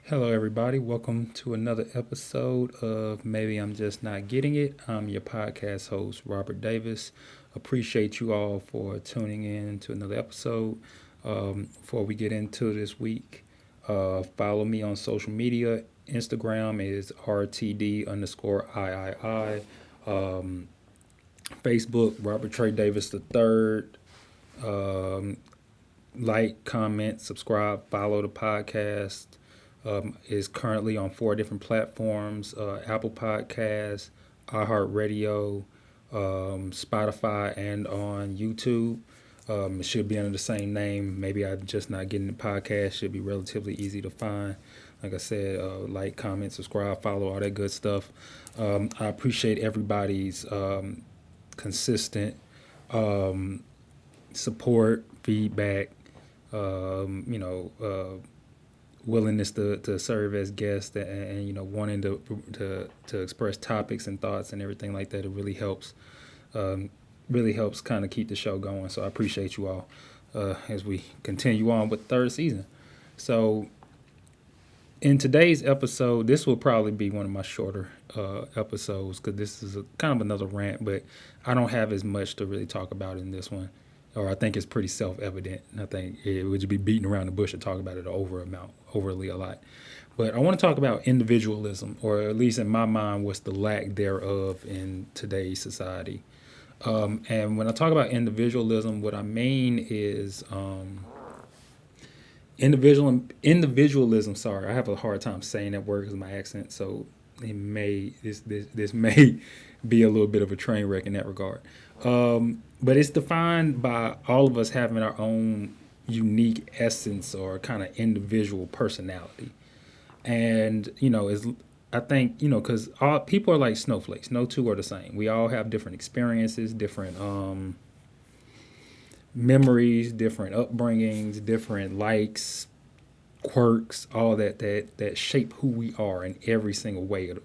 Hello, everybody. Welcome to another episode of Maybe I'm Just Not Getting It. I'm your podcast host, Robert Davis. Appreciate you all for tuning in to another episode. Before we get into this week, follow me on social media. Instagram is RTD underscore III. Um, Facebook, Robert Trey Davis the third. Um, like, comment, subscribe, follow the podcast. Is currently on four different platforms: Apple Podcasts, iHeartRadio, Spotify, and on YouTube. It should be under the same name. Maybe I'm just not getting the podcast. Should be relatively easy to find. Like I said, like, comment, subscribe, follow, all that good stuff. I appreciate everybody's consistent um, support, feedback, um, you know, uh, willingness to serve as guests and wanting to express topics and thoughts and everything like that. It um, really helps kind of keep the show going. So I appreciate you all as we continue on with the third season. So in today's episode, this will probably be one of my shorter episodes because this is kind of another rant, but I don't have as much to really talk about in this one, or I think it's pretty self-evident. I think it would just be beating around the bush to talk about it overly a lot. But I want to talk about individualism, or at least in my mind, what's the lack thereof in today's society. And when I talk about individualism, what I mean is individualism. Sorry, I have a hard time saying that word because of my accent. So this may be a little bit of a train wreck in that regard. But it's defined by all of us having our own unique essence or kind of individual personality. And is I think because all people are like snowflakes. No two are the same. We all have different experiences, different memories, different upbringings, different likes, quirks, all that shape who we are in every single way of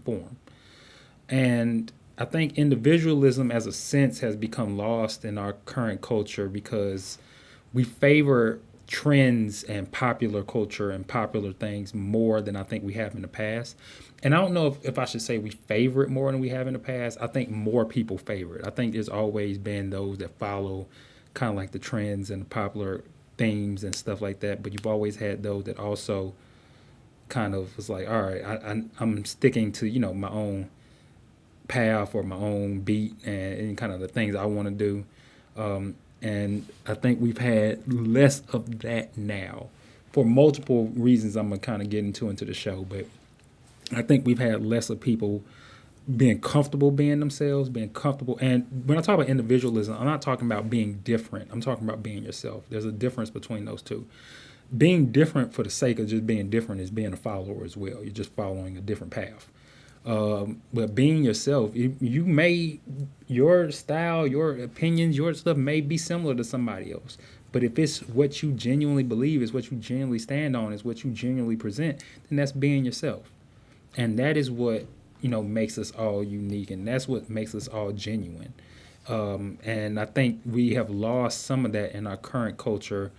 form. And I think individualism, as a sense, has become lost in our current culture because we favor trends and popular culture and popular things more than I think we have in the past. And I don't know if I should say we favor it more than we have in the past. I think more people favor it. I think there's always been those that follow kind of like the trends and the popular themes and stuff like that. But you've always had those that also kind of was like, all right, I'm sticking to my own path or my own beat and kind of the things I want to do. And I think we've had less of that now for multiple reasons I'm going to kind of get into the show. But I think we've had less of people being comfortable being themselves, being comfortable. And when I talk about individualism, I'm not talking about being different. I'm talking about being yourself. There's a difference between those two. Being different for the sake of just being different is being a follower as well. You're just following a different path. But being yourself, you may, your style, your opinions, your stuff may be similar to somebody else. But if it's what you genuinely believe, is what you genuinely stand on, is what you genuinely present, then that's being yourself. And that is what makes us all unique, and that's what makes us all genuine. And I think we have lost some of that in our current culture.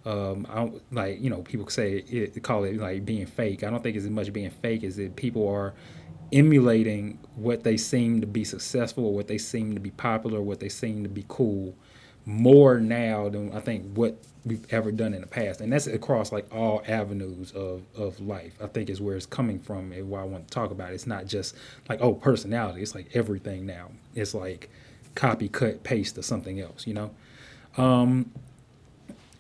Like people say call it like being fake. I don't think it's as much being fake as that people are emulating what they seem to be successful, or what they seem to be popular, or what they seem to be cool, more now than I think what we've ever done in the past. And that's across like all avenues of life. I think is where it's coming from and why I want to talk about it. It's not just like, oh, personality. It's like everything now. It's like copy, cut, paste or something else.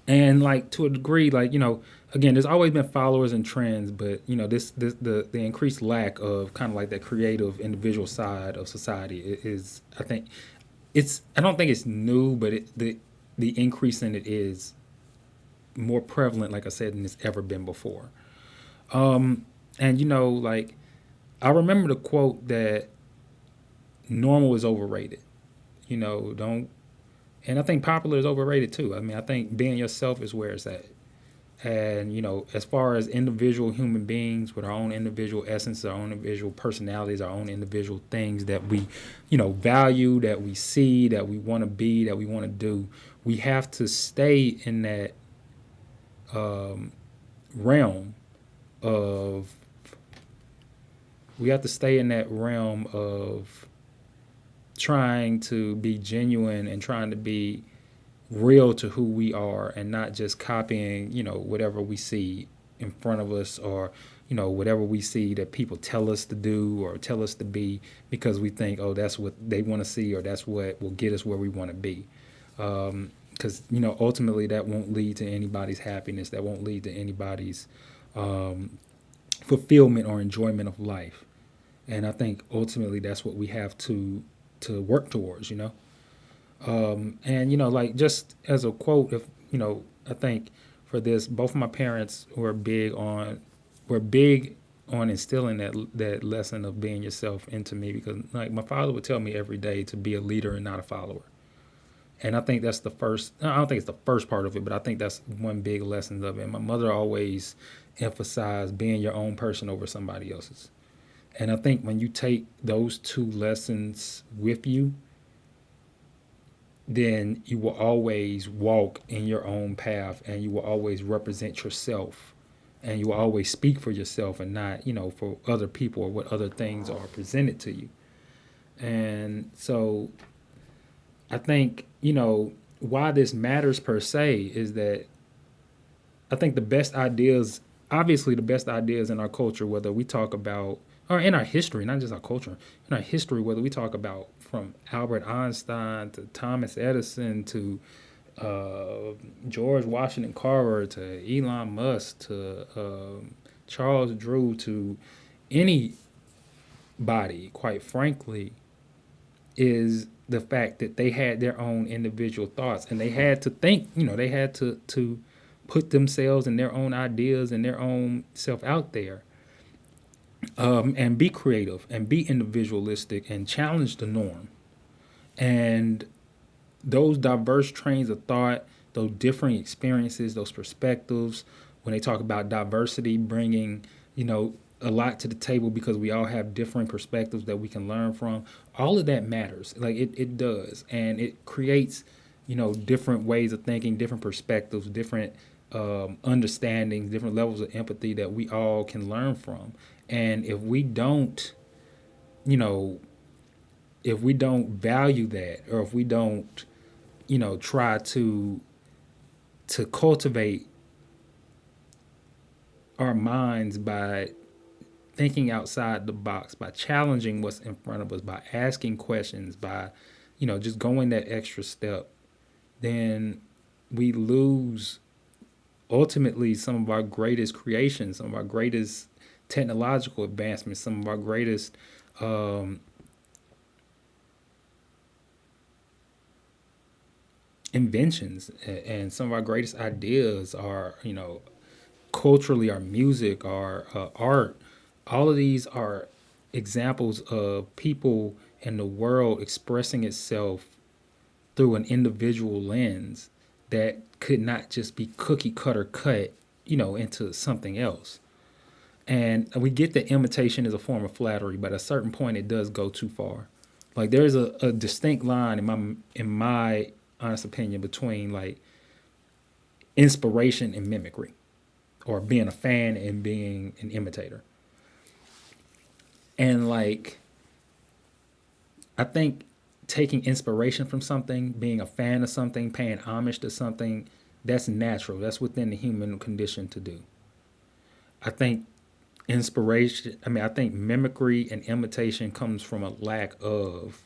And like to a degree, like again, there's always been followers and trends, but this the increased lack of kind of like that creative individual side of society is, I think, I don't think it's new, but the increase in it is more prevalent, like I said, than it's ever been before. And like, I remember the quote that normal is overrated. Don't And I think popular is overrated too. I mean, I think being yourself is where it's at. And as far as individual human beings with our own individual essence, our own individual personalities, our own individual things that we value, that we see, that we want to be, that we want to do, we have to stay in that realm of we have to stay in that realm of trying to be genuine and trying to be real to who we are and not just copying, whatever we see in front of us, or, whatever we see that people tell us to do or tell us to be, because we think, oh, that's what they want to see, or that's what will get us where we want to be. Because, ultimately that won't lead to anybody's happiness. That won't lead to anybody's fulfillment or enjoyment of life. And I think ultimately that's what we have to work towards. And like, just as a quote, if I think for this, both of my parents were big on instilling that lesson of being yourself into me, because like my father would tell me every day to be a leader and not a follower. And I think that's the first. I don't think it's the first part of it, but I think that's one big lesson of it. And my mother always emphasized being your own person over somebody else's. And I think when you take those two lessons with you, then you will always walk in your own path, and you will always represent yourself, and you will always speak for yourself and not, for other people or what other things are presented to you. And so I think, why this matters per se is that I think the best ideas, obviously the best ideas in our culture, whether we talk about, or in our history, not just our culture, in our history, whether we talk about from Albert Einstein to Thomas Edison to George Washington Carver to Elon Musk to Charles Drew to anybody, quite frankly, is the fact that they had their own individual thoughts, and they had to think, they had to put themselves and their own ideas and their own self out there, and be creative and be individualistic and challenge the norm. And those diverse trains of thought, those different experiences, those perspectives, when they talk about diversity, bringing, a lot to the table, because we all have different perspectives that we can learn from. All of that matters. Like it does. And it creates, different ways of thinking, different perspectives, different understandings, different levels of empathy that we all can learn from. And you know, if we don't value that, or if we don't, try to cultivate our minds by thinking outside the box, by challenging what's in front of us, by asking questions, by, just going that extra step, then we lose ultimately some of our greatest creations, some of our greatest technological advancements, some of our greatest um, inventions, and some of our greatest ideas are, culturally, our music, our art. All of these are examples of people in the world expressing itself through an individual lens that could not just be cookie cutter cut, into something else. And we get that imitation is a form of flattery, but at a certain point, it does go too far. Like there's a distinct line in my honest opinion between like inspiration and mimicry, or being a fan and being an imitator. And like I think taking inspiration from something, being a fan of something, paying homage to something, that's natural. That's within the human condition to do. I think I think mimicry and imitation comes from a lack of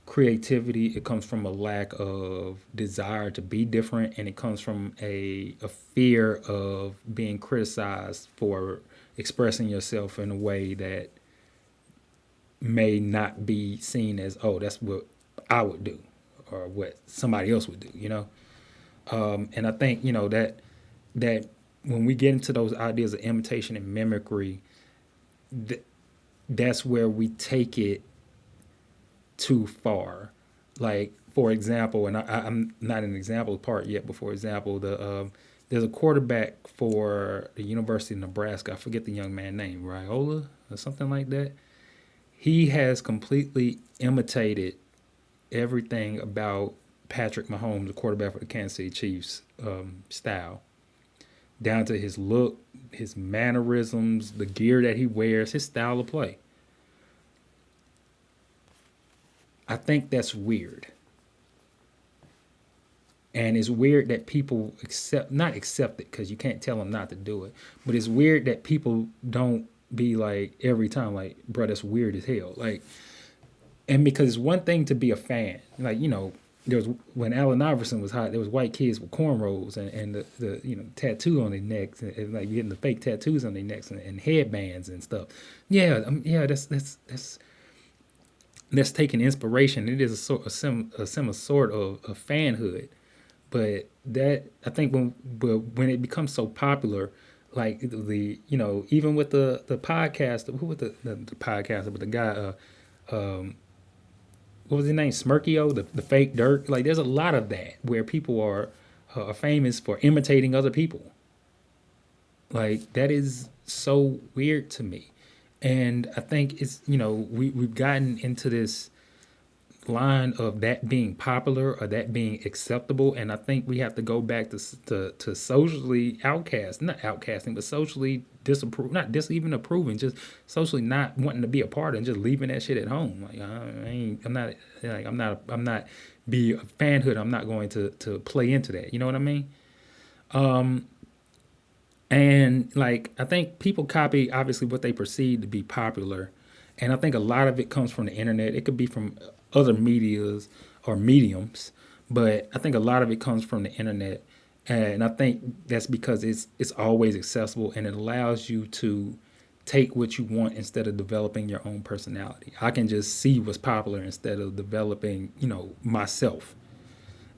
creativity. It comes from a lack of desire to be different, and it comes from a fear of being criticized for expressing yourself in a way that may not be seen as, oh, that's what I would do, or what somebody else would do. And I think that when we get into those ideas of imitation and mimicry, th- that's where we take it too far. Like for example, and I'm not an example part yet, but for example, there's a quarterback for the University of Nebraska. I forget the young man's name, Raiola or something like that. He has completely imitated everything about Patrick Mahomes, the quarterback for the Kansas City Chiefs, style. down to his look, his mannerisms, the gear that he wears, his style of play. I think that's weird. And it's weird that people not accept it because you can't tell them not to do it. But it's weird that people don't be like every time, like, bro, that's weird as hell. Like, and because it's one thing to be a fan, like, there was when Allen Iverson was hot, there was white kids with cornrows and the tattoo on their necks and like getting the fake tattoos on their necks and headbands and stuff. Yeah, yeah, that's taking inspiration. It is a similar sort of fanhood, but that I think when it becomes so popular, like even with the podcast, who was the podcaster, but the guy what was his name, Smirkio, the fake Dirk. Like there's a lot of that where people are famous for imitating other people. Like that is so weird to me, and I think it's we've gotten into this line of that being popular or that being acceptable, and I think we have to go back to socially not outcasting, but socially disapprove, not even approving, just socially not wanting to be a part and just leaving that shit at home. Like I'm not be a fanhood. I'm not going to play into that. You know what I mean? And like I think people copy obviously what they perceive to be popular, and I think a lot of it comes from the internet. It could be from other medias or mediums, but I think a lot of it comes from the internet, and I think that's because it's always accessible and it allows you to take what you want instead of developing your own personality. I can just see what's popular instead of developing, myself.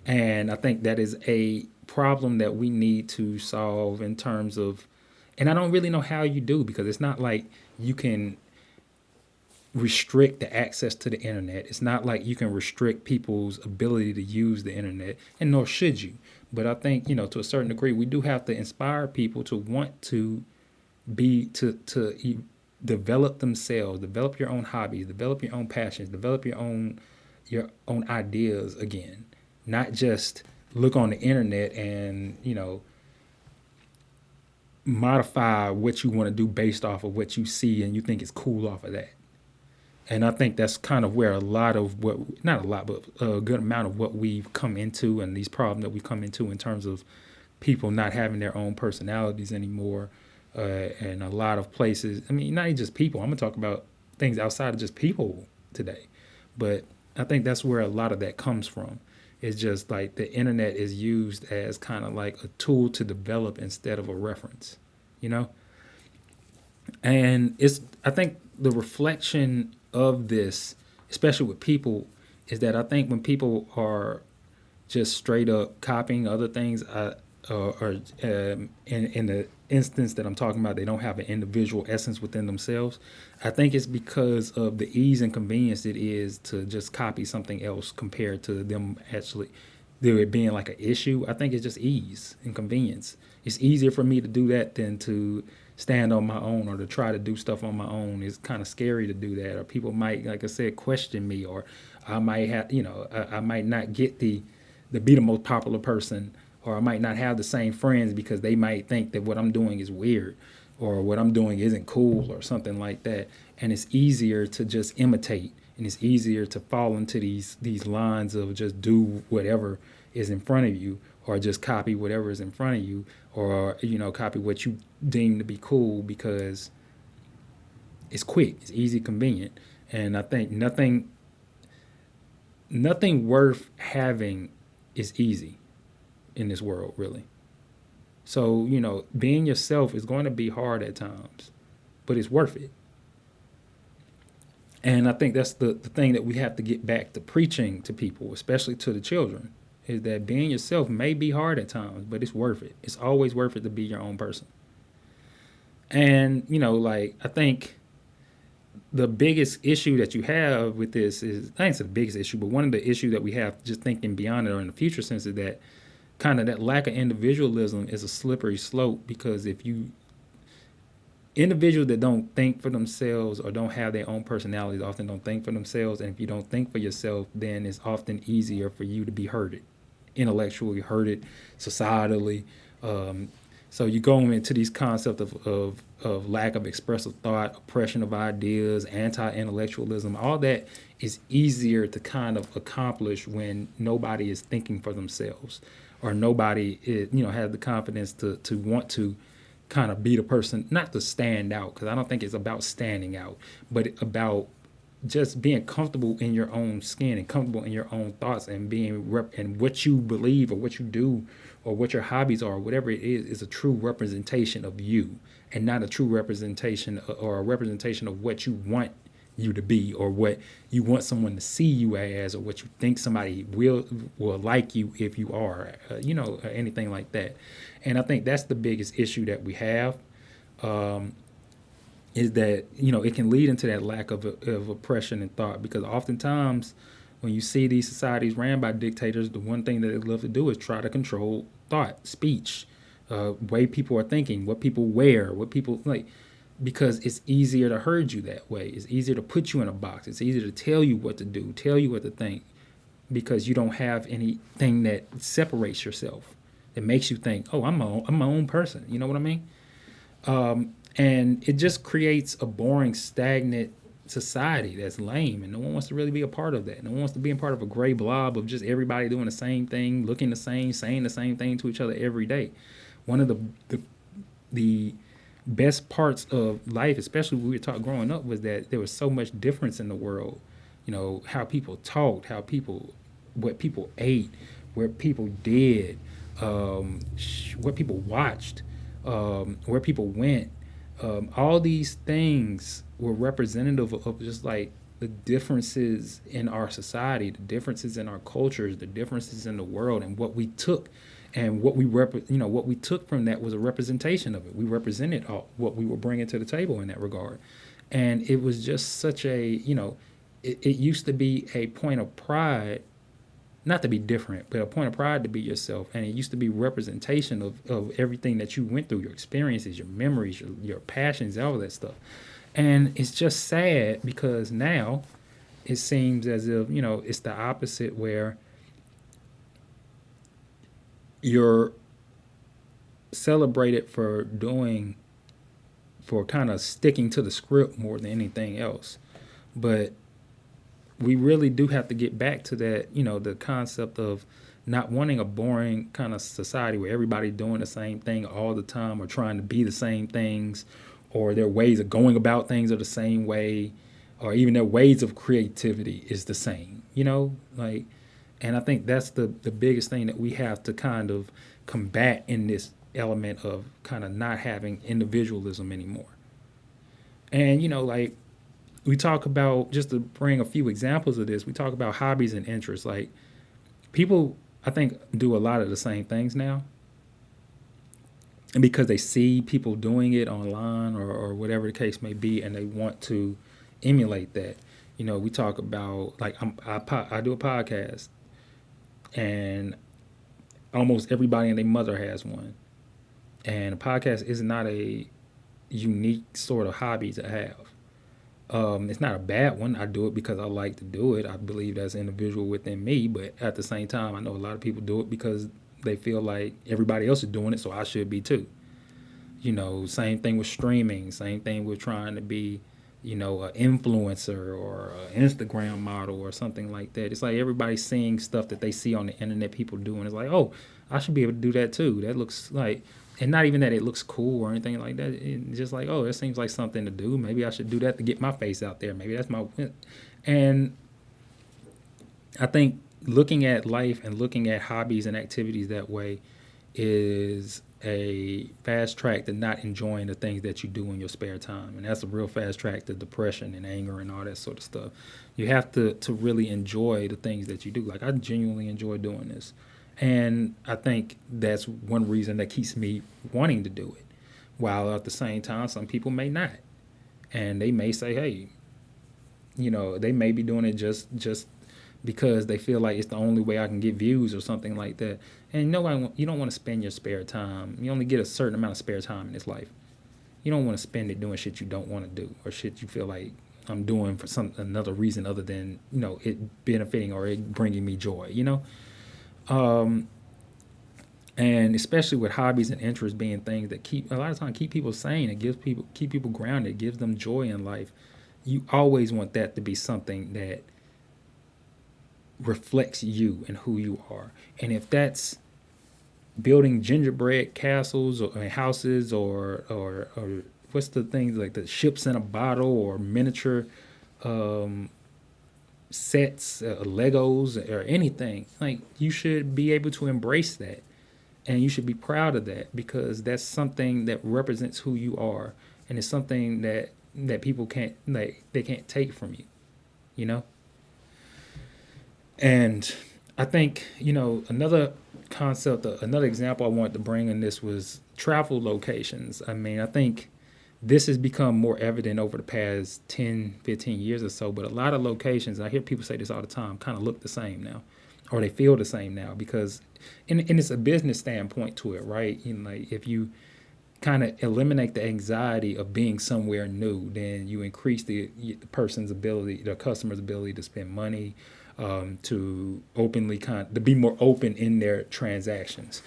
And I think that is a problem that we need to solve in terms of, and I don't really know how you do because it's not like you can restrict the access to the internet. It's not like you can restrict people's ability to use the internet, and nor should you. But I think, to a certain degree, we do have to inspire people to want to be, develop themselves, develop your own hobbies, develop your own passions, develop your own ideas again. Not just look on the internet and, modify what you want to do based off of what you see and you think is cool off of that. And I think that's kind of where a lot of what, not a lot, but a good amount of what we've come into and these problems that we've come into in terms of people not having their own personalities anymore. And a lot of places, I mean, not even just people, I'm going to talk about things outside of just people today. But I think that's where a lot of that comes from. It's just like the internet is used as kind of like a tool to develop instead of a reference, you know? And I think the reflection of this, especially with people, is that I think when people are just straight up copying other things, or in the instance that I'm talking about, they don't have an individual essence within themselves. I think it's because of the ease and convenience it is to just copy something else compared to them actually there it being like an issue. I think it's just ease and convenience. It's easier for me to do that than to stand on my own or to try to do stuff on my own. It's kind of scary to do that, or people might, like I said, question me, or I might have, I might not get the be the most popular person, or I might not have the same friends because they might think that what I'm doing is weird or what I'm doing isn't cool or something like that. And it's easier to just imitate, and it's easier to fall into these lines of just do whatever is in front of you, or just copy whatever is in front of you, or copy what you deem to be cool because it's quick, it's easy, convenient. And I think nothing worth having is easy in this world, really. So, being yourself is going to be hard at times, but it's worth it. And I think that's the thing that we have to get back to preaching to people, especially to the children, is that being yourself may be hard at times, but it's worth it. It's always worth it to be your own person. And, I think the biggest issue that you have with this is, I think it's the biggest issue, but one of the issues that we have just thinking beyond it or in the future sense is that kind of that lack of individualism is a slippery slope, because if you individuals that don't think for themselves or don't have their own personalities often don't think for themselves, and if you don't think for yourself, then it's often easier for you to be hurted, intellectually hurted, societally, So you go into these concepts of lack of expressive thought, oppression of ideas, anti-intellectualism. All that is easier to kind of accomplish when nobody is thinking for themselves, or nobody is, has the confidence to want to kind of be the person, not to stand out, because I don't think it's about standing out, but about just being comfortable in your own skin and comfortable in your own thoughts, and being and what you believe or what you do or what your hobbies are, whatever it is a true representation of you, and not a true representation or a representation of what you want you to be, or what you want someone to see you as, or what you think somebody will like you if you are, anything like that. And I think that's the biggest issue that we have, is that it can lead into that lack of oppression and thought, because oftentimes when you see these societies ran by dictators, the one thing that they love to do is try to control thought, speech, way people are thinking, what people wear, what people like, because it's easier to herd you that way. It's easier to put you in a box. It's easier to tell you what to do, tell you what to think, because you don't have anything that separates yourself. It makes you think, oh, I'm my own person. You know what I mean? And it just creates a boring, stagnant society that's lame, and no one wants to really be a part of that. No one wants to be a part of a gray blob of just everybody doing the same thing, looking the same, saying the same thing to each other every day. One of the best parts of life, especially when we were taught growing up, was that there was so much difference in the world. How people talked, what people ate, what people did, what people watched, where people went. All these things were representative of just like the differences in our society, the differences in our cultures, the differences in the world, and what we took, and what what we took from that was a representation of it. We represented what we were bringing to the table in that regard, and it was just such a it used to be a point of pride, not to be different, but a point of pride to be yourself. And it used to be representation of everything that you went through, your experiences, your memories, your passions, all of that stuff. And it's just sad because now it seems as if, it's the opposite, where you're celebrated for kind of sticking to the script more than anything else. But we really do have to get back to that, the concept of not wanting a boring kind of society where everybody's doing the same thing all the time, or trying to be the same things, or their ways of going about things are the same way, or even their ways of creativity is the same, like, and I think that's the biggest thing that we have to kind of combat in this element of kind of not having individualism anymore. And, like, we talk about, just to bring a few examples of this, we talk about hobbies and interests. Like, people, I think, do a lot of the same things now. And because they see people doing it online, or whatever the case may be, and they want to emulate that. We talk about, like, I do a podcast, and almost everybody and their mother has one. And a podcast is not a unique sort of hobby to have. It's not a bad one. I do it because I like to do it. I believe that's individual within me. But at the same time, I know a lot of people do it because they feel like everybody else is doing it, so I should be too. Same thing with streaming. Same thing with trying to be, an influencer or an Instagram model or something like that. It's like everybody's seeing stuff that they see on the internet people doing. It's like, oh, I should be able to do that too. That looks like, and not even that it looks cool or anything like that. It's just like, oh, that seems like something to do. Maybe I should do that to get my face out there. Maybe that's my, and I think looking at life and looking at hobbies and activities that way is a fast track to not enjoying the things that you do in your spare time. And that's a real fast track to depression and anger and all that sort of stuff. You have to really enjoy the things that you do. Like, I genuinely enjoy doing this. And I think that's one reason that keeps me wanting to do it. While at the same time, some people may not. And they may say, hey, they may be doing it just because they feel like it's the only way I can get views or something like that. And you don't want to spend your spare time. You only get a certain amount of spare time in this life. You don't want to spend it doing shit you don't want to do, or shit you feel like I'm doing for another reason other than, it benefiting or it bringing me joy, And especially with hobbies and interests being things that keep a lot of times keep people sane, it gives people keep people grounded, it gives them joy in life. You always want that to be something that reflects you and who you are. And if that's building gingerbread castles or houses or what's the things like the ships in a bottle or miniature um, sets, Legos or anything, like you should be able to embrace that and you should be proud of that because that's something that represents who you are and it's something that people can't like they can't take from you, you know. And I think, another concept, another example I wanted to bring in this was travel locations. I mean, I think this has become more evident over the past 10, 15 years or so, but a lot of locations, I hear people say this all the time, kind of look the same now, or they feel the same now because, and it's a business standpoint to it, right? Like if you kind of eliminate the anxiety of being somewhere new, then you increase the person's ability, the customer's ability to spend money, to openly to be more open in their transactions.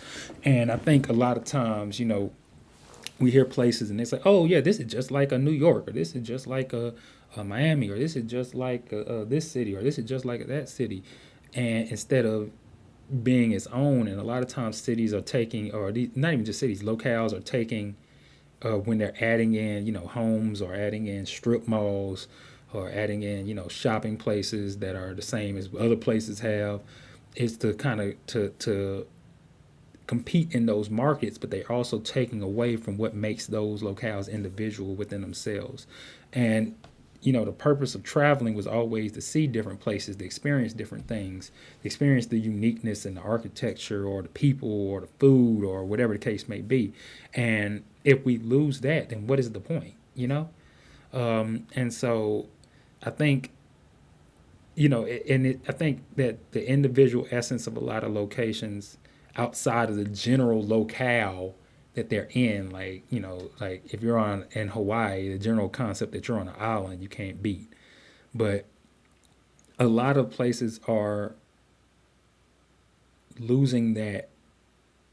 And I think a lot of times, we hear places and they say, "Oh yeah, this is just like a New York, or this is just like a Miami, or this is just like this city, or this is just like that city," and instead of being its own, and a lot of times cities are taking, or not even just cities, locales are taking when they're adding in, homes or adding in strip malls or adding in, shopping places that are the same as other places have, is to kind of to compete in those markets, but they're also taking away from what makes those locales individual within themselves. And the purpose of traveling was always to see different places, to experience different things, to experience the uniqueness in the architecture or the people or the food or whatever the case may be. And if we lose that, then what is the point? And so I think, I think that the individual essence of a lot of locations outside of the general locale that they're in, like, like if you're on in Hawaii, the general concept that you're on an island, you can't beat. But a lot of places are losing that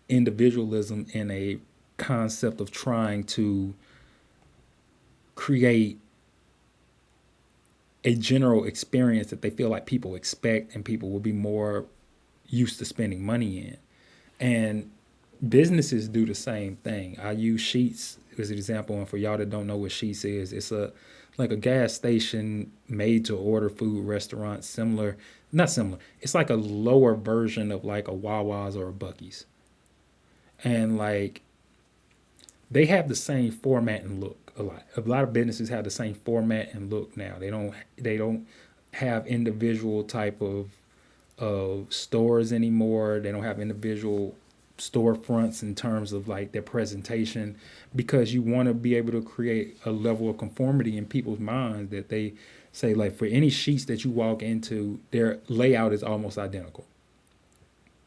individualism in a concept of trying to create a general experience that they feel like people expect and people will be more used to spending money in. And businesses do the same thing. I use Sheets as an example, and for y'all that don't know what Sheets is, it's a like a gas station made to order food restaurant, similar, not similar. It's like a lower version of like a Wawa's or a Bucky's, and like they have the same format and look. A lot of businesses have the same format and look now. They don't have individual type of stores anymore. They don't have individual storefronts in terms of like their presentation because you want to be able to create a level of conformity in people's minds that they say like for any Sheets that you walk into, their layout is almost identical.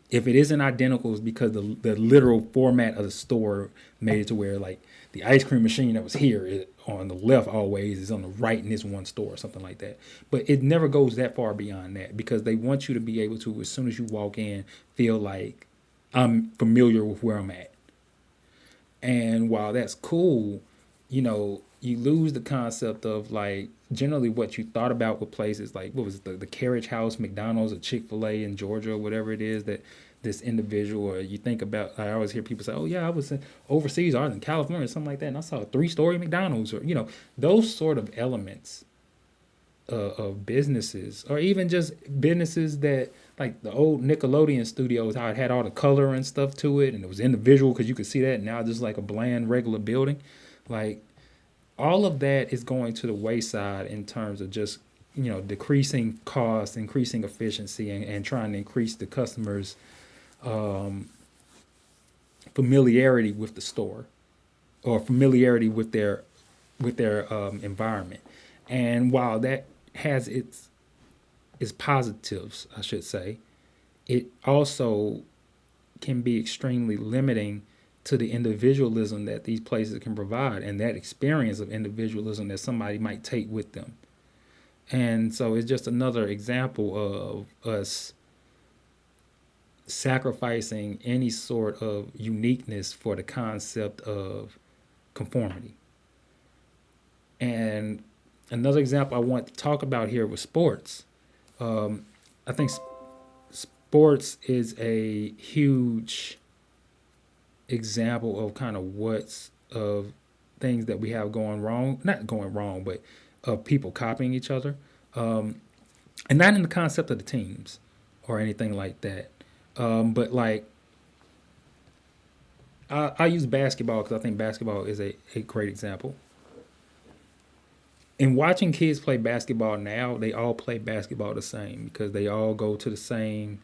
If it isn't identical, it's because the literal format of the store made it to where like the ice cream machine that was here on the left always is on the right in this one store or something like that. But it never goes that far beyond that because they want you to be able to, as soon as you walk in, feel like I'm familiar with where I'm at. And while that's cool, you lose the concept of like generally what you thought about with places like what was it, the Carriage House, McDonald's, or Chick-fil-A in Georgia, or whatever it is that this individual, or you think about, I always hear people say, oh yeah, I was overseas, I was in California, or something like that, and I saw a 3-story McDonald's, or those sort of elements of businesses, or even just businesses that like the old Nickelodeon studios, how it had all the color and stuff to it, and it was individual because you could see that. And now just like a bland regular building, like all of that is going to the wayside in terms of just decreasing costs, increasing efficiency, and trying to increase the customers' familiarity with the store or familiarity with their environment. And while that has its positives, I should say, it also can be extremely limiting to the individualism that these places can provide and that experience of individualism that somebody might take with them. And so it's just another example of us sacrificing any sort of uniqueness for the concept of conformity. And another example I want to talk about here was sports. I think sports is a huge example of kind of what's of things that we have going wrong, not going wrong, but of people copying each other, and not in the concept of the teams or anything like that. But like I use basketball because I think basketball is a great example. In watching kids play basketball now, they all play basketball the same because they all go to the same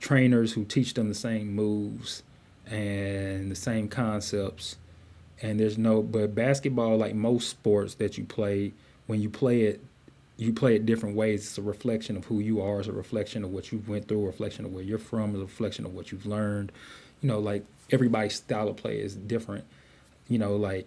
trainers who teach them the same moves and the same concepts. And there's no, but basketball, like most sports that you play, when you play it different ways. It's a reflection of who you are. It's a reflection of what you went through. A reflection of where you're from. It's a reflection of what you've learned. Like everybody's style of play is different. Like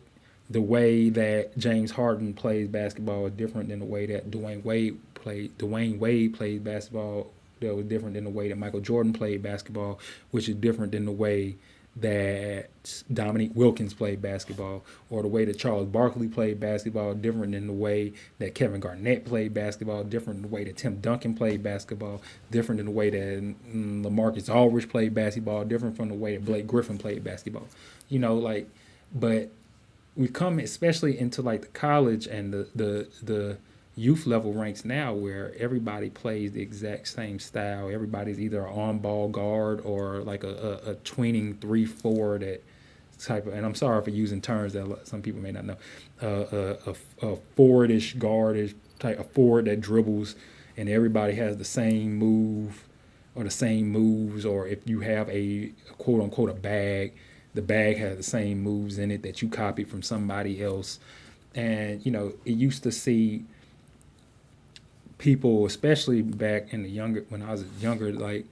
the way that James Harden plays basketball is different than the way that Dwayne Wade played basketball. That was different than the way that Michael Jordan played basketball, which is different than the way that Dominique Wilkins played basketball, or the way that Charles Barkley played basketball, different than the way that Kevin Garnett played basketball, different than the way that Tim Duncan played basketball, different than the way that LaMarcus Aldridge played basketball, different from the way that Blake Griffin played basketball. But we come especially into like the college and the youth level ranks now where everybody plays the exact same style. Everybody's either an on-ball guard or like a tweening 3-4 that type of, and I'm sorry for using terms that some people may not know, a forwardish guardish type, a forward that dribbles, and everybody has the same move or the same moves, or if you have a quote unquote a bag, the bag has the same moves in it that you copied from somebody else. And it used to see people, especially back in the younger, when I was younger, like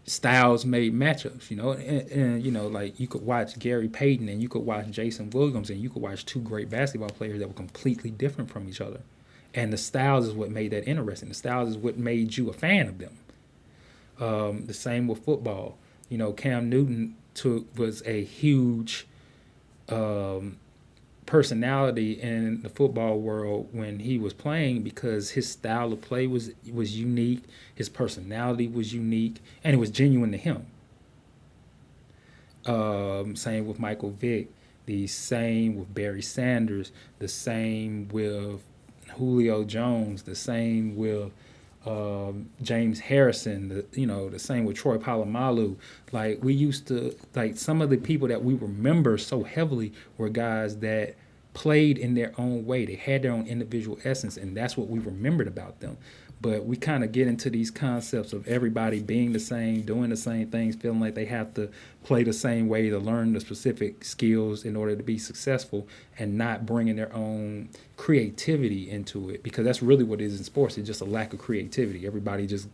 styles made matchups, and like you could watch Gary Payton and you could watch Jason Williams and you could watch two great basketball players that were completely different from each other. And the styles is what made that interesting. The styles is what made you a fan of them. The same with football. Cam Newton was a huge personality in the football world when he was playing because his style of play was unique, his personality was unique, and it was genuine to him. Same with Michael Vick, the same with Barry Sanders, the same with Julio Jones, the same with James Harrison, the same with Troy Polamalu. Like we used to, like some of the people that we remember so heavily were guys that played in their own way. They had their own individual essence, and that's what we remembered about them. But we kind of get into these concepts of everybody being the same, doing the same things, feeling like they have to play the same way to learn the specific skills in order to be successful, and not bringing their own creativity into it, because that's really what it is in sports. It's just a lack of creativity. Everybody just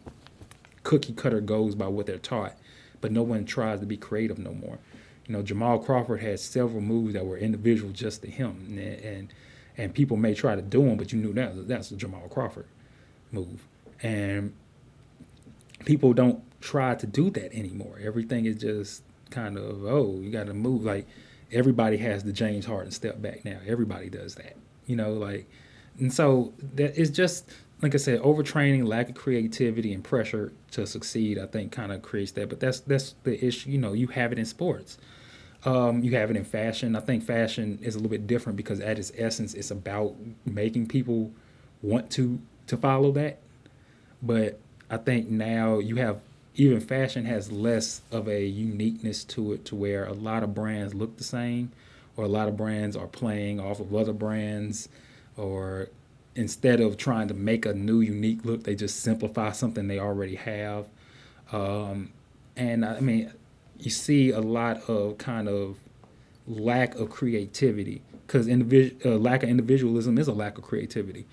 cookie cutter goes by what they're taught, but no one tries to be creative no more. Jamal Crawford had several moves that were individual just to him, and people may try to do them, but you knew that's a Jamal Crawford move. And people don't try to do that anymore. Everything is just kind of, you got to move. Like everybody has the James Harden step back now. Everybody does that, and so that is just, like I said, overtraining, lack of creativity, and pressure to succeed, I think kind of creates that. But that's the issue. You have it in sports. You have it in fashion. I think fashion is a little bit different because at its essence, it's about making people want to follow that. But I think now you have, even fashion has less of a uniqueness to it, to where a lot of brands look the same, or a lot of brands are playing off of other brands, or instead of trying to make a new unique look, they just simplify something they already have. And I mean, you see a lot of kind of lack of creativity, because lack of individualism is a lack of creativity.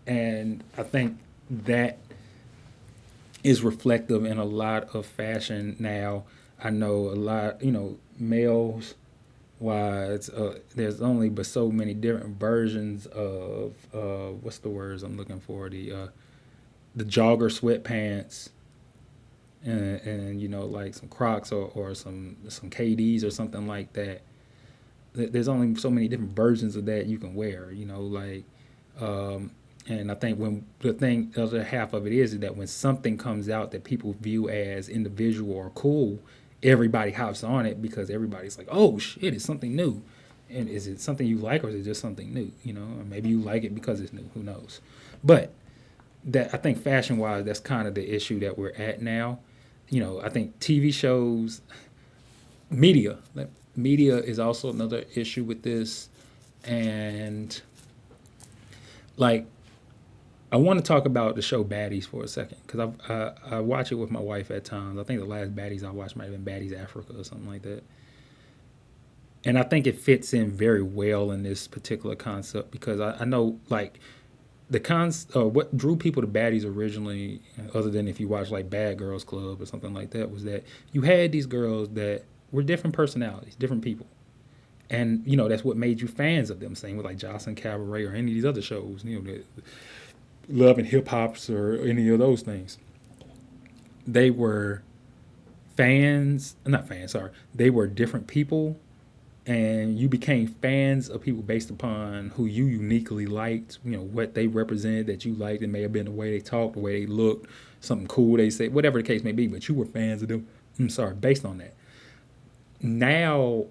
And I think that is reflective in a lot of fashion now. I know a lot, males wise, there's only but so many different versions of what's the words I'm looking for, the jogger sweatpants, and like some Crocs or some KDs or something like that. There's only so many different versions of that you can wear. Um, and I think when the other half of it is that when something comes out that people view as individual or cool, everybody hops on it because everybody's like, oh shit, it's something new. And is it something you like or is it just something new? Or maybe you like it because it's new. Who knows? But that I think fashion wise, that's kind of the issue that we're at now. I think TV shows, media, media is also another issue with this, and like I want to talk about the show Baddies for a second because I watch it with my wife at times. I think the last Baddies I watched might have been Baddies Africa or something like that, and I think it fits in very well in this particular concept because I know like what drew people to Baddies originally, other than if you watch like Bad Girls Club or something like that, was that you had these girls that were different personalities, different people, and that's what made you fans of them. Same with like Jocelyn Cabaret or any of these other shows, that Love and Hip Hops or any of those things. They were fans, not fans, sorry. They were different people, and you became fans of people based upon who you uniquely liked, what they represented that you liked. It may have been the way they talked, the way they looked, something cool they said, whatever the case may be, but you were fans of them. I'm sorry, based on that. Now,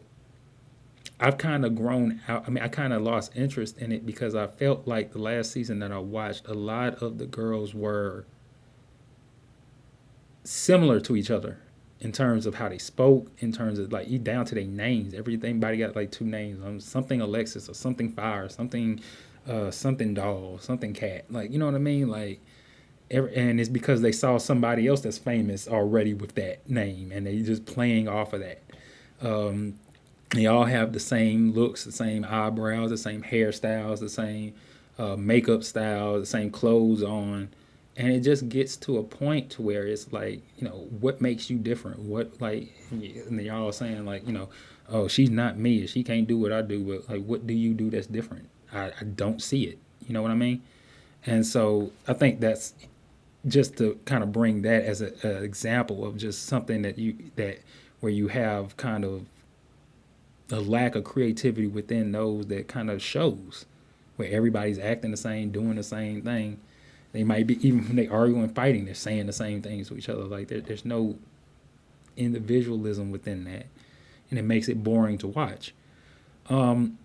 I've kind of grown out. I mean, I kind of lost interest in it because I felt like the last season that I watched, a lot of the girls were similar to each other in terms of how they spoke, in terms of like down to their names. Everybody got like two names. Something Alexis or something Fire, something Doll, something Cat. Like, you know what I mean? Like, and it's because they saw somebody else that's famous already with that name, and they just playing off of that. Um, they all have the same looks, the same eyebrows, the same hairstyles, the same makeup style, the same clothes on, and it just gets to a point to where it's like, what makes you different? What like, and they all saying like, oh, she's not me, she can't do what I do, but like, what do you do that's different? I don't see it. You know what I mean? And so I think that's just to kind of bring that as an example of just something that where you have kind of a lack of creativity within those that kind of shows where everybody's acting the same, doing the same thing. They might be, even when they arguing and fighting, they're saying the same things to each other. Like there's no individualism within that, and it makes it boring to watch. Um,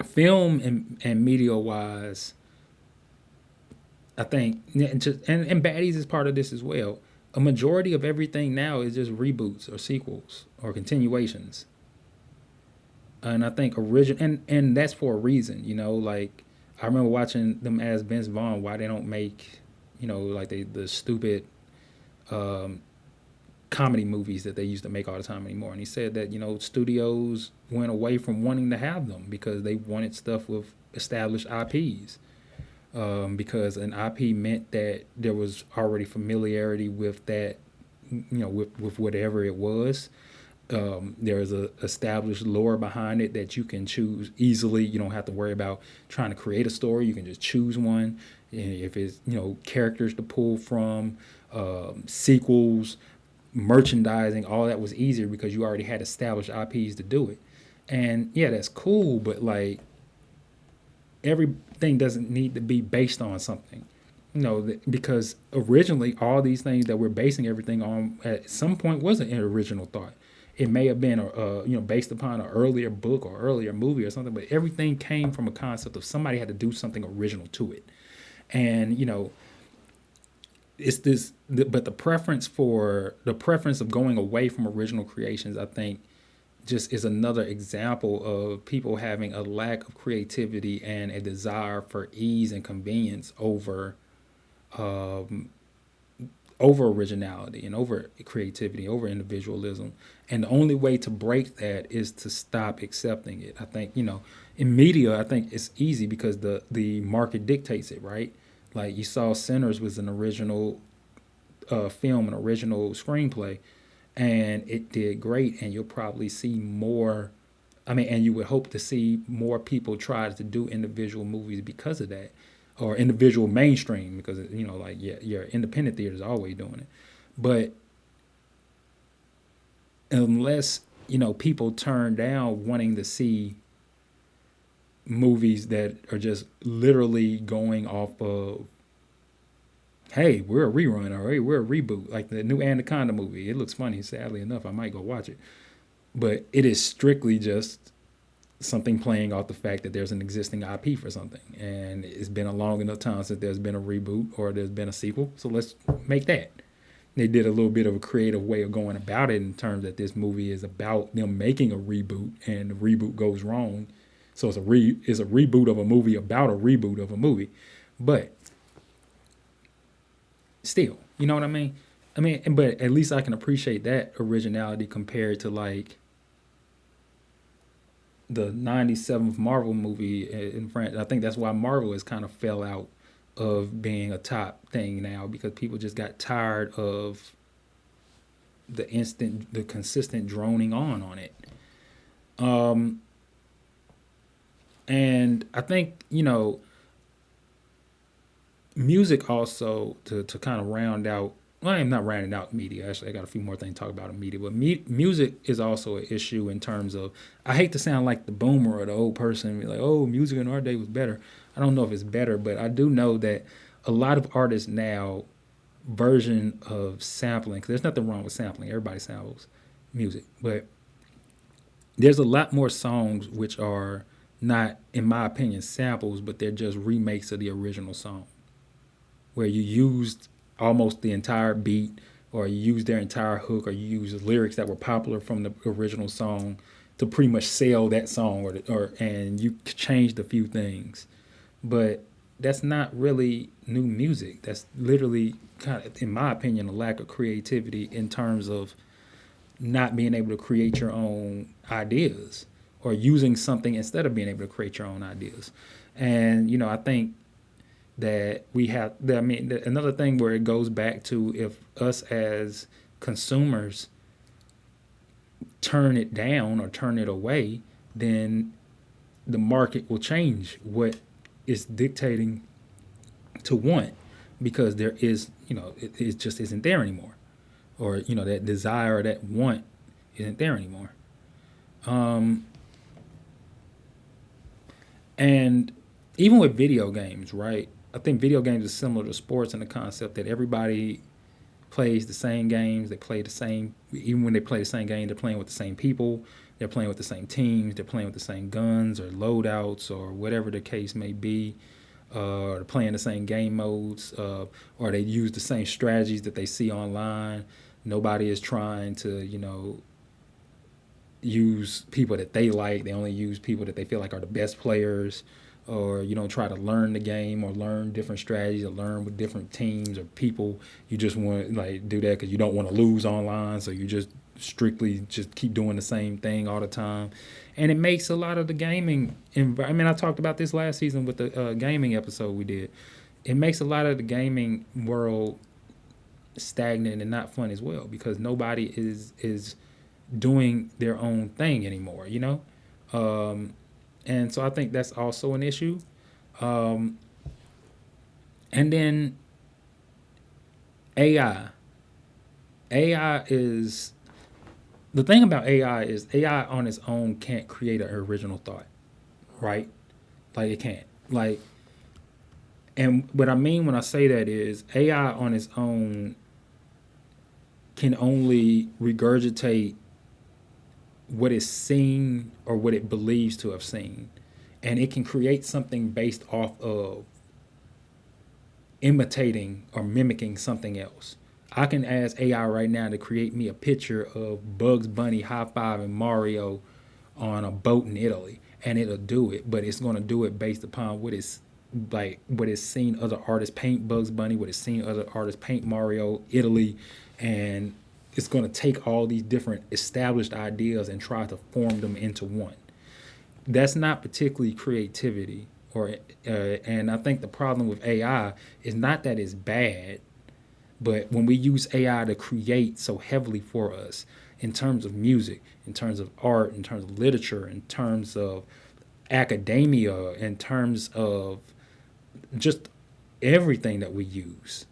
Film and media wise, I think, and Baddies is part of this as well. A majority of everything now is just reboots or sequels or continuations, and I think and that's for a reason. Like I remember watching them as Vince Vaughn. Why they don't make, like the stupid um, comedy movies that they used to make all the time anymore. And he said that studios went away from wanting to have them because they wanted stuff with established IPs. Because an IP meant that there was already familiarity with that, with whatever it was. There's a established lore behind it that you can choose easily. You don't have to worry about trying to create a story. You can just choose one. And if it's characters to pull from, sequels, merchandising, all that was easier because you already had established IPs to do it. And yeah, that's cool, but like everything doesn't need to be based on something. Because originally all these things that we're basing everything on at some point wasn't an original thought. It may have been based upon an earlier book or earlier movie or something, but everything came from a concept of somebody had to do something original to it. And it's this, but the preference of going away from original creations, I think, just is another example of people having a lack of creativity and a desire for ease and convenience um, over originality and over creativity, over individualism. And the only way to break that is to stop accepting it. I think, in media, I think it's easy because the market dictates it, right? Like you saw Sinners was an original film, an original screenplay, and it did great. And you'll probably see more. I mean, and you would hope to see more people try to do individual movies because of that, or individual mainstream because like yeah, your independent theater is always doing it, but unless people turn down wanting to see movies that are just literally going off of, hey, we're a rerun, or hey, we're a reboot, like the new Anaconda movie. It looks funny. Sadly enough, I might go watch it, but it is strictly just something playing off the fact that there's an existing IP for something, and it's been a long enough time since there's been a reboot or there's been a sequel, so let's make that. They did a little bit of a creative way of going about it in terms that this movie is about them making a reboot, and the reboot goes wrong, so it's a reboot of a movie about a reboot of a movie, but still, you know what I mean? But at least I can appreciate that originality compared to like the 97th Marvel movie in France. I think that's why Marvel has kind of fell out of being a top thing now, because people just got tired of the consistent droning on it. Um, and I think, music also to kind of round out. Well, I'm not rounding out media. Actually, I got a few more things to talk about in media, but music is also an issue in terms of. I hate to sound like the boomer or the old person, be like, "Oh, music in our day was better." I don't know if it's better, but I do know that a lot of artists now version of sampling. Because there's nothing wrong with sampling. Everybody samples music, but there's a lot more songs which are not, in my opinion, samples, but they're just remakes of the original song, where you used almost the entire beat, or you used their entire hook, or you used lyrics that were popular from the original song to pretty much sell that song, or and you changed a few things, but that's not really new music. That's literally kind of, in my opinion, a lack of creativity in terms of not being able to create your own ideas, or using something instead of being able to create your own ideas. And I think that we have. Another thing where it goes back to, if us as consumers turn it down or turn it away, then the market will change what is dictating to want, because there is, it just isn't there anymore, or that desire or that want isn't there anymore. Um, and even with video games, right? I think video games are similar to sports in the concept that everybody plays the same games. They play the same, even when they play the same game, they're playing with the same people. They're playing with the same teams. They're playing with the same guns or loadouts or whatever the case may be. They're playing the same game modes, or they use the same strategies that they see online. Nobody is trying to, use people that they like. They only use people that they feel like are the best players, or you don't try to learn the game or learn different strategies or learn with different teams or people. You just want to like do that because you don't want to lose online, so you just strictly just keep doing the same thing all the time, and it makes a lot of the gaming. I talked about this last season with the gaming episode we did. It makes a lot of the gaming world stagnant and not fun as well, because nobody is doing their own thing anymore. Um, and so I think that's also an issue. Um, and then AI. AI is the thing about AI is AI on its own can't create an original thought, right? Like it can't. Like, and what I mean when I say that is AI on its own can only regurgitate what is seen or what it believes to have seen. And it can create something based off of imitating or mimicking something else. I can ask AI right now to create me a picture of Bugs Bunny high fiving Mario on a boat in Italy, and it'll do it. But it's going to do it based upon what it's seen other artists paint Bugs Bunny, what it's seen other artists paint Mario, Italy, and it's going to take all these different established ideas and try to form them into one. That's not particularly creativity, and I think the problem with AI is not that it's bad, but when we use AI to create so heavily for us in terms of music, in terms of art, in terms of literature, in terms of academia, in terms of just everything that we use,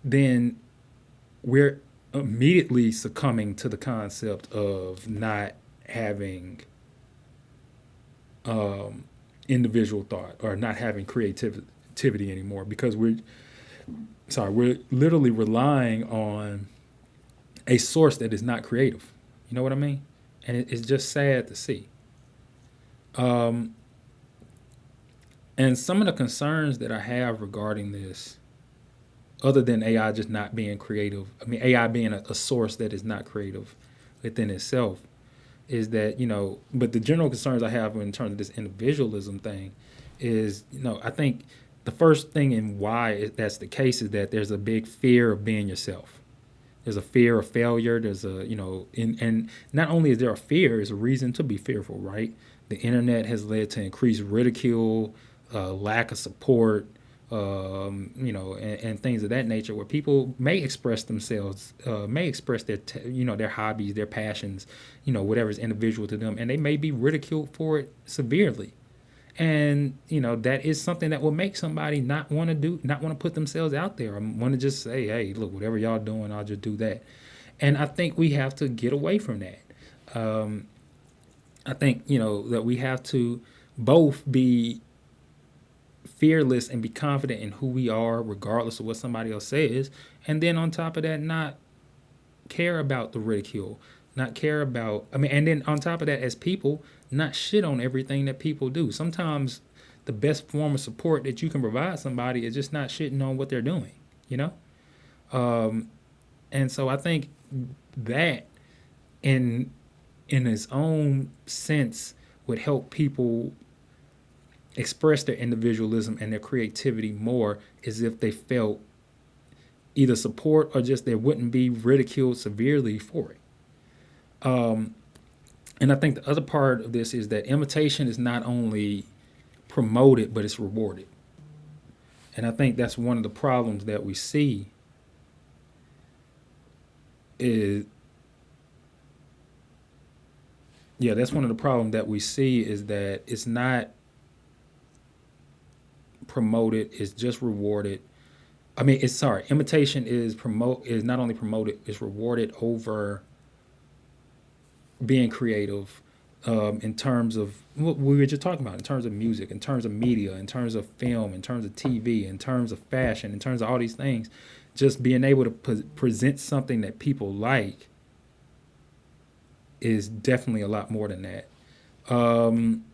then we're immediately succumbing to the concept of not having individual thought or not having creativity anymore because we're literally relying on a source that is not creative. You know what I mean? And it's just sad to see. Um, and some of the concerns that I have regarding this, other than AI just not being creative, I mean, AI being a source that is not creative within itself, is that, but the general concerns I have in terms of this individualism thing is, I think the first thing and why that's the case is that there's a big fear of being yourself. There's a fear of failure. There's and not only is there a fear, there's a reason to be fearful, right? The internet has led to increased ridicule, lack of support, and things of that nature, where people may express themselves, may express their hobbies, their passions, whatever is individual to them, and they may be ridiculed for it severely. And that is something that will make somebody not want to put themselves out there, or want to just say, "Hey, look, whatever y'all doing, I'll just do that." And I think we have to get away from that. Um, I think that we have to both be fearless and be confident in who we are, regardless of what somebody else says, and then on top of that, not care about the ridicule, not care about, and then on top of that, as people, not shit on everything that people do. Sometimes the best form of support that you can provide somebody is just not shitting on what they're doing, you know? Um, and so I think that in in its own sense would help people express their individualism and their creativity more, as if they felt either support or just they wouldn't be ridiculed severely for it. Um, and I think the other part of this is that imitation is not only promoted, but it's rewarded. And I think that's one of the problems that we see is, yeah, that's one of the problems that we see is that it's not promoted, it's just rewarded. It's sorry, imitation is not only promoted, it's rewarded over being creative, in terms of what we were just talking about, in terms of music, in terms of media, in terms of film, in terms of TV, in terms of fashion, in terms of all these things. Just being able to present something that people like is definitely a lot more than that. Um,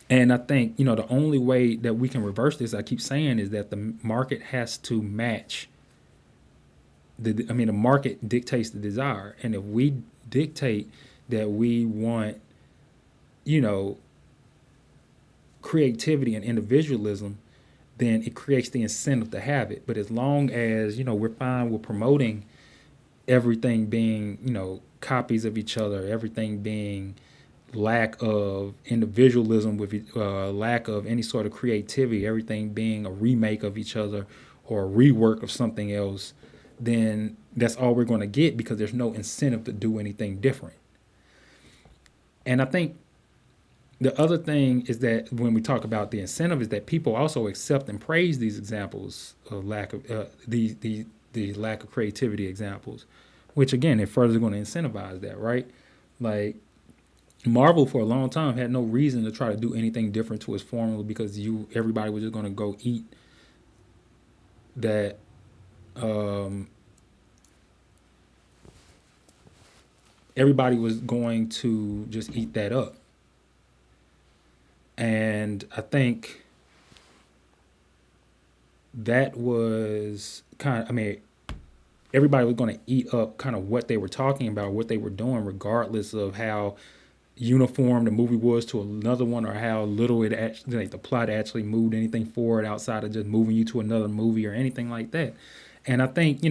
and I think, the only way that we can reverse this, I keep saying, is that the market has to match the market dictates the desire. And if we dictate that we want, you know, creativity and individualism, then it creates the incentive to have it. But as long as, we're fine with promoting everything being, copies of each other, everything being lack of individualism with lack of any sort of creativity, everything being a remake of each other or a rework of something else, then that's all we're going to get, because there's no incentive to do anything different. And I think the other thing is that when we talk about the incentive, is that people also accept and praise these examples of lack of the lack of creativity examples, which again, it further going to incentivize that, right? Like Marvel for a long time had no reason to try to do anything different to its formula, because everybody was just going to go eat that. Um, Everybody was going to just eat that up, and I think that was kind of, everybody was going to eat up kind of what they were talking about, what they were doing, regardless of how uniform the movie was to another one, or how little it actually, like, the plot actually moved anything forward outside of just moving you to another movie or anything like that. And I think,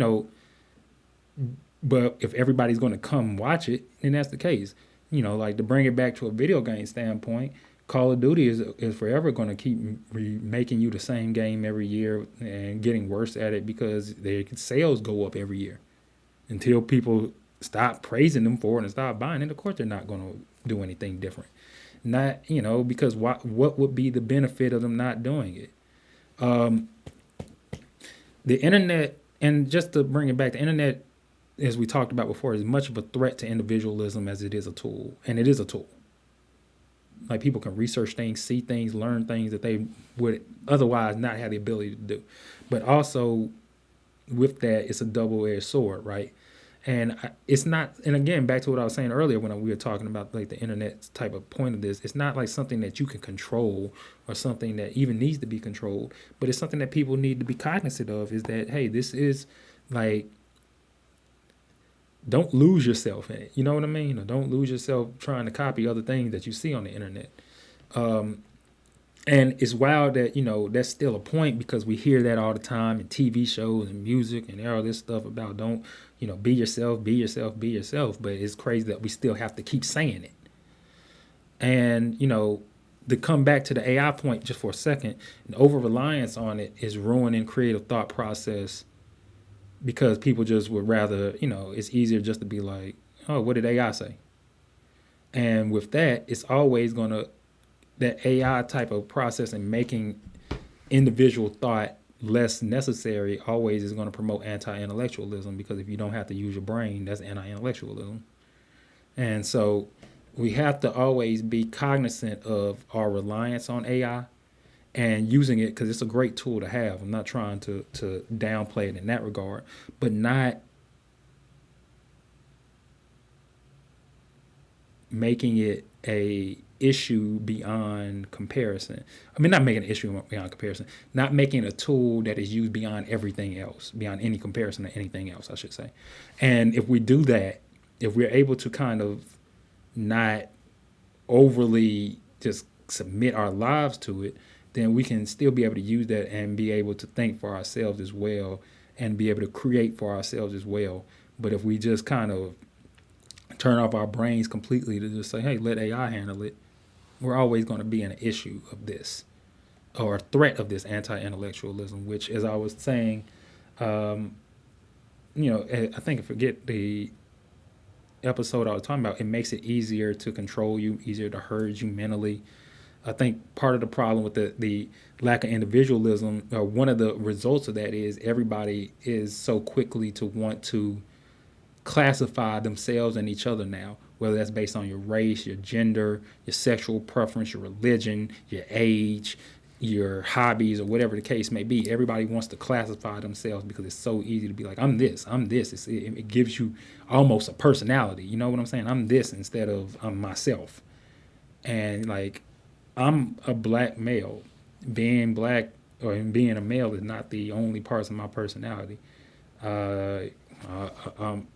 but if everybody's going to come watch it, then that's the case. Like, to bring it back to a video game standpoint, Call of Duty is forever going to keep making you the same game every year and getting worse at it, because their sales go up every year until people stop praising them for it and stop buying it. Of course, they're not going to do anything different. Not, because what would be the benefit of them not doing it? Um, the internet And just to bring it back, the internet, as we talked about before, is much of a threat to individualism as it is a tool, and it is a tool. Like people can research things, see things, learn things that they would otherwise not have the ability to do. But also with that, it's a double-edged sword, right? And it's not, and again, back to what I was saying earlier when we were talking about like the internet type of point of this, it's not like something that you can control or something that even needs to be controlled, but it's something that people need to be cognizant of is that, hey, this is like, don't lose yourself in it. You know what I mean? Or don't lose yourself trying to copy other things that you see on the internet. Um, and it's wild that, that's still a point because we hear that all the time in TV shows and music and all this stuff about don't, be yourself, be yourself, be yourself. But it's crazy that we still have to keep saying it. And, to come back to the AI point just for a second, an over reliance on it is ruining creative thought process because people just would rather, it's easier just to be like, oh, what did AI say? And with that, it's always going to, that AI type of process and making individual thought less necessary always is going to promote anti-intellectualism because if you don't have to use your brain, that's anti-intellectualism. And so we have to always be cognizant of our reliance on AI and using it because it's a great tool to have. I'm not trying to downplay it in that regard, but not making it a issue beyond comparison. I mean, not making an issue beyond comparison, not making a tool that is used beyond everything else, beyond any comparison to anything else, I should say. And if we do that, if we're able to kind of not overly just submit our lives to it, then we can still be able to use that and be able to think for ourselves as well and be able to create for ourselves as well. But if we just kind of turn off our brains completely to just say, hey, let AI handle it, we're always going to be in an issue of this or a threat of this anti-intellectualism, which, as I was saying, I think I forget the episode I was talking about, it makes it easier to control you, easier to herd you mentally. I think part of the problem with the lack of individualism, or one of the results of that is everybody is so quickly to want to classify themselves and each other now, whether that's based on your race, your gender, your sexual preference, your religion, your age, your hobbies, or whatever the case may be. Everybody wants to classify themselves because it's so easy to be like, I'm this, I'm this. It gives you almost a personality. You know what I'm saying? I'm this instead of I'm myself. And like, I'm a black male. Being black or being a male is not the only parts of my personality. Uh, uh, um,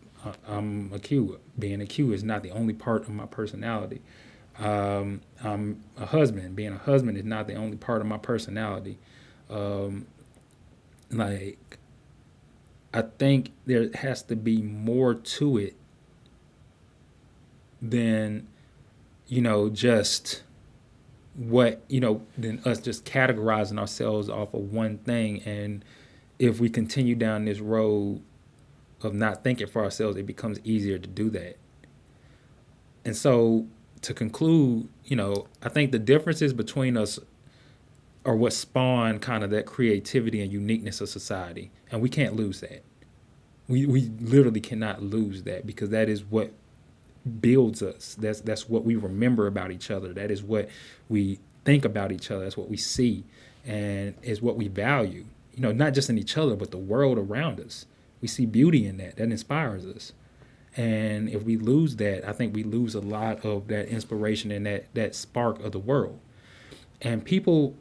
I'm a Q. Being a Q is not the only part of my personality. I'm a husband. Being a husband is not the only part of my personality. Um, like, I think there has to be more to it than, just than us just categorizing ourselves off of one thing. And if we continue down this road of not thinking for ourselves, it becomes easier to do that. And so to conclude, I think the differences between us are what spawn kind of that creativity and uniqueness of society. And we can't lose that. We literally cannot lose that because that is what builds us. That's what we remember about each other. That is what we think about each other. That's what we see and is what we value. Not just in each other, but the world around us. We see beauty in that. That inspires us. And if we lose that, I think we lose a lot of that inspiration and that spark of the world. And people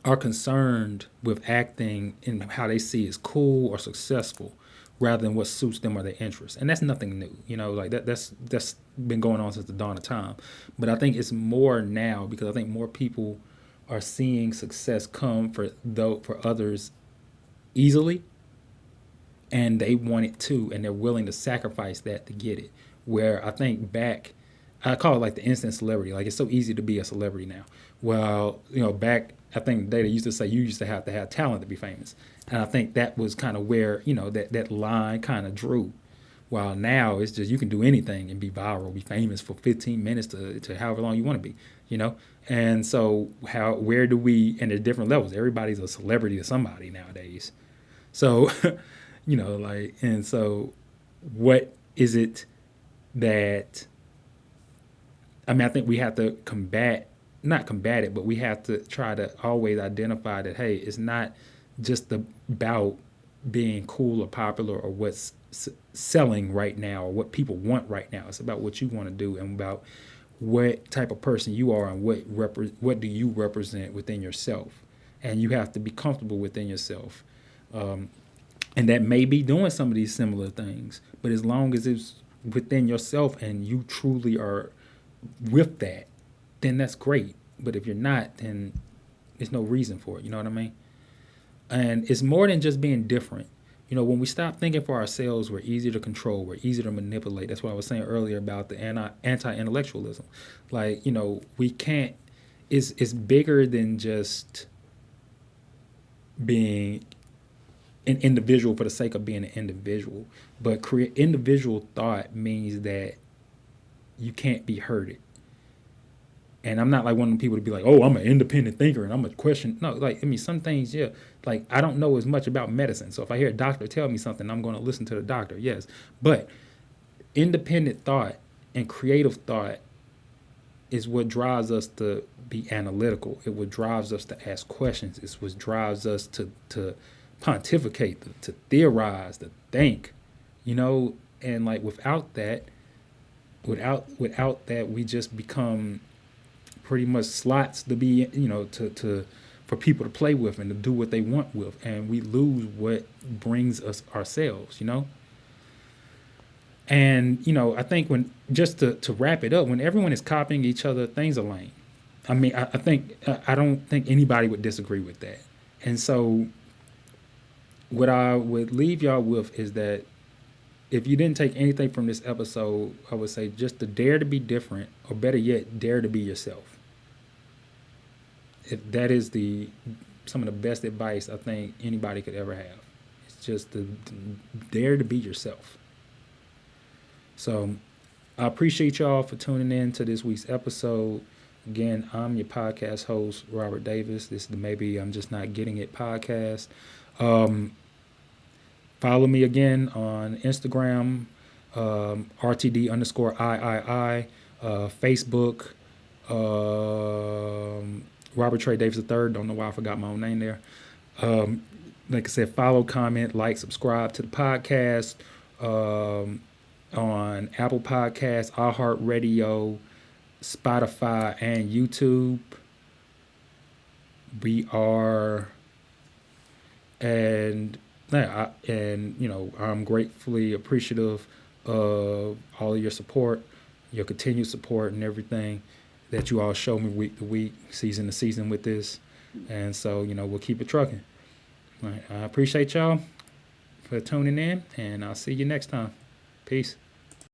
are concerned with acting in how they see as cool or successful rather than what suits them or their interests. And that's nothing new. Like that's been going on since the dawn of time. But I think it's more now because I think more people are seeing success come for others easily, and they want it too, and they're willing to sacrifice that to get it. Where I think back, I call it like the instant celebrity. Like it's so easy to be a celebrity now. Well, back I think they used to say you used to have talent to be famous, and I think that was kind of where that line kind of drew. While now it's just you can do anything and be viral, be famous for 15 minutes to however long you want to be. And so where do we? And there's different levels. Everybody's a celebrity to somebody nowadays. So, like, and so what is it that, I mean, I think we have to not combat it, but we have to try to always identify that, hey, it's not just about being cool or popular or what's selling right now or what people want right now. It's about what you want to do and about what type of person you are and what do you represent within yourself. And you have to be comfortable within yourself. And that may be doing some of these similar things, but as long as it's within yourself and you truly are with that, then that's great. But if you're not, then there's no reason for it. You know what I mean? And it's more than just being different. When we stop thinking for ourselves, we're easier to control, we're easier to manipulate. That's what I was saying earlier about the anti-intellectualism. Like, we can't, it's bigger than just being an individual for the sake of being an individual. But create individual thought means that you can't be hurted. And I'm not like one of the people to be like, oh, I'm an independent thinker and I'm a question. No, like, I mean, some things, yeah. Like, I don't know as much about medicine. So if I hear a doctor tell me something, I'm going to listen to the doctor, yes. But independent thought and creative thought is what drives us to be analytical. It what drives us to ask questions. It's what drives us to pontificate, to theorize, to think, and like without that, we just become pretty much slots to be, to for people to play with and to do what they want with, and we lose what brings us ourselves. And I think when, just to wrap it up, when everyone is copying each other, things are lame. I mean, I don't think anybody would disagree with that. And so, what I would leave y'all with is that if you didn't take anything from this episode, I would say just to dare to be different, or better yet, dare to be yourself. That is some of the best advice I think anybody could ever have. It's just to dare to be yourself. So I appreciate y'all for tuning in to this week's episode. Again, I'm your podcast host, Robert Davis. This is the Maybe I'm Just Not Getting It podcast. Follow me again on Instagram, RTD_III, Facebook, Robert Trey Davis III. Don't know why I forgot my own name there. Like I said, follow, comment, like, subscribe to the podcast on Apple Podcasts, iHeartRadio, Spotify, and YouTube. We are, and I'm gratefully appreciative of all of your support, your continued support, and everything that you all show me week to week, season to season with this. And so, we'll keep it trucking. All right, I appreciate y'all for tuning in, and I'll see you next time. Peace.